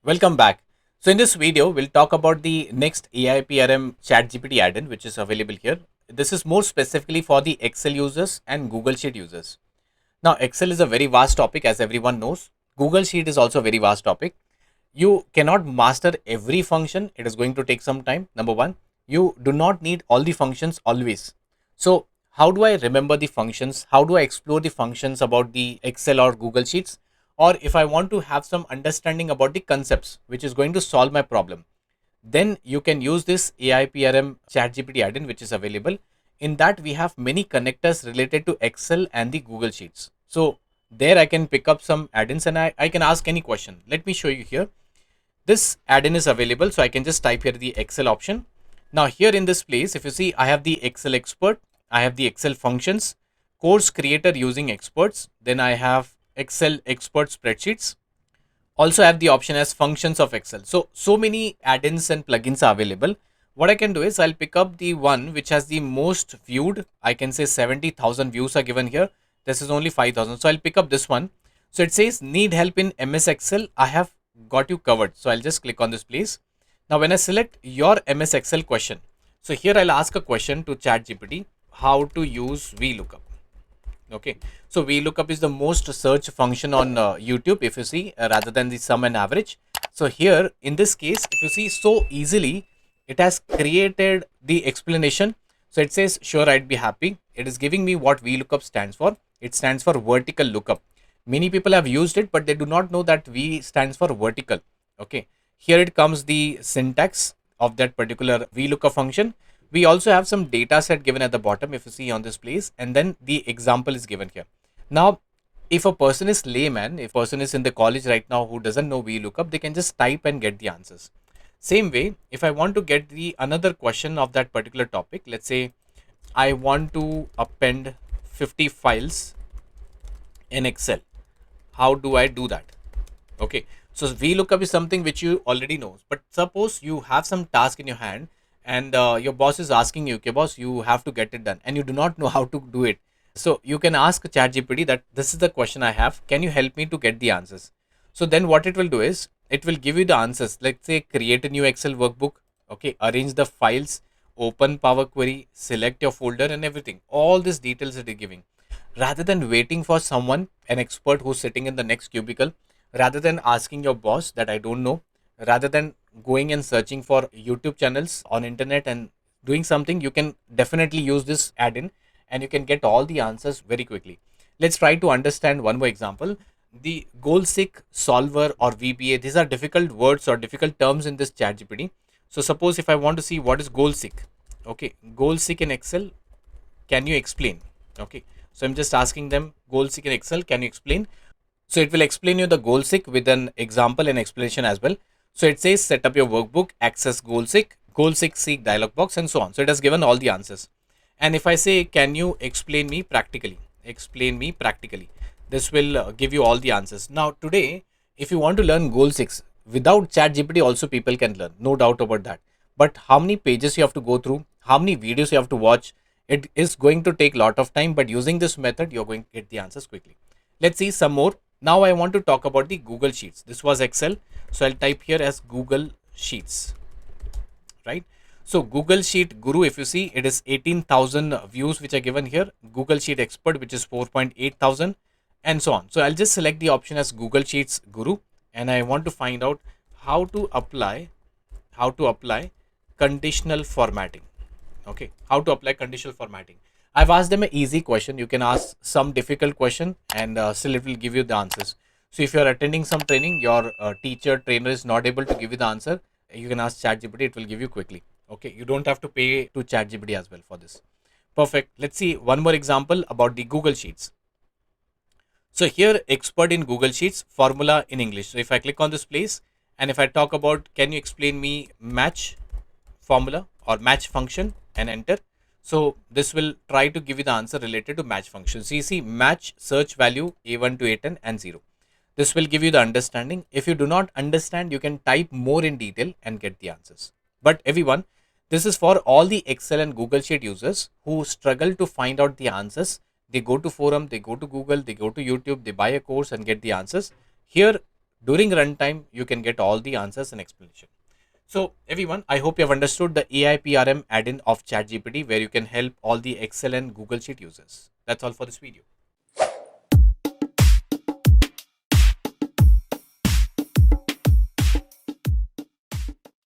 Welcome back. So in this video, we'll talk about the next AIPRM ChatGPT add-in, which is available here. This is more specifically for the Excel users and Google Sheet users. Now, Excel is a very vast topic, as everyone knows. Google Sheet is also a very vast topic. You cannot master every function. It is going to take some time. Number one, you do not need all the functions always. So how do I remember the functions? How do I explore the functions about the Excel or Google Sheets? Or if I want to have some understanding about the concepts, which is going to solve my problem, then you can use this AIPRM ChatGPT add-in, which is available. In that, we have many connectors related to Excel and the Google Sheets. So there I can pick up some add-ins and I can ask any question. Let me show you here. This add-in is available, so I can just type here the Excel option. Now here in this place, if you see, I have the Excel expert, I have the Excel functions, course creator using experts, then I have Excel expert spreadsheets. Also have the option as functions of Excel. So many add-ins and plugins are available. What I can do is I'll pick up the one which has the most viewed. I can say 70,000 views are given here. This is only 5,000. So I'll pick up this one. So it says need help in MS Excel. I have got you covered. So I'll just click on this place. Now when I select your MS Excel question, so here I'll ask a question to ChatGPT, how to use VLOOKUP. Okay, so VLOOKUP is the most search function on YouTube, if you see, rather than the sum and average. So here in this case, if you see, so easily it has created the explanation. So it says, sure, I'd be happy. It is giving me what VLOOKUP stands for. It stands for vertical lookup. Many people have used it, but they do not know that V stands for vertical. Okay, here it comes the syntax of that particular VLOOKUP function. We also have some data set given at the bottom, if you see on this place, and then the example is given here. Now, if a person is layman, if a person is in the college right now who doesn't know VLOOKUP, they can just type and get the answers. Same way, if I want to get the another question of that particular topic, let's say I want to append 50 files in Excel. How do I do that? Okay, so VLOOKUP is something which you already know, but suppose you have some task in your hand and your boss is asking you, okay boss, you have to get it done, and you do not know how to do it. So you can ask ChatGPT that this is the question I have, can you help me to get the answers? So then what it will do is it will give you the answers. Let's say create a new Excel workbook, okay, arrange the files, open Power Query, select your folder and everything. All these details it is giving. Rather than waiting for someone, an expert who's sitting in the next cubicle, rather than asking your boss that I don't know, rather than going and searching for YouTube channels on internet and doing something, you can definitely use this add-in and you can get all the answers very quickly. Let's try to understand one more example. The Goal Seek, Solver or VBA, these are difficult words or difficult terms in this ChatGPT. So suppose if I want to see what is Goal Seek, okay, Goal Seek in Excel, can you explain? Okay, so I'm just asking them Goal Seek in Excel, can you explain? So it will explain you the Goal Seek with an example and explanation as well. So it says set up your workbook, access Goal Seek seek dialog box and so on. So it has given all the answers. And if I say, can you explain me practically? Explain me practically. This will give you all the answers. Now today, if you want to learn Goal Seek, without ChatGPT also people can learn, no doubt about that. But how many pages you have to go through, how many videos you have to watch, it is going to take a lot of time, but using this method, you're going to get the answers quickly. Let's see some more. Now I want to talk about the Google Sheets. This was Excel. So I'll type here as Google Sheets, right? So Google Sheet Guru, if you see, it is 18,000 views which are given here. Google Sheet Expert, which is 4.8 thousand and so on. So I'll just select the option as Google Sheets Guru and I want to find out how to apply conditional formatting. Okay, how to apply conditional formatting. I've asked them an easy question. You can ask some difficult question and still it will give you the answers. So if you're attending some training, your teacher, trainer is not able to give you the answer, you can ask ChatGPT, it will give you quickly. Okay, you don't have to pay to ChatGPT as well for this. Perfect. Let's see one more example about the Google Sheets. So here, expert in Google Sheets, formula in English. So if I click on this place and if I talk about, can you explain me match formula or match function and enter. So this will try to give you the answer related to match function. So you see match search value A1 to A10 and 0. This will give you the understanding. If you do not understand, you can type more in detail and get the answers. But everyone, this is for all the Excel and Google Sheet users who struggle to find out the answers. They go to forum, they go to Google, they go to YouTube, they buy a course and get the answers. Here, During runtime, you can get all the answers and explanation. So everyone, I hope you have understood the AIPRM add-in of ChatGPT, where you can help all the Excel and Google Sheet users. That's all for this video.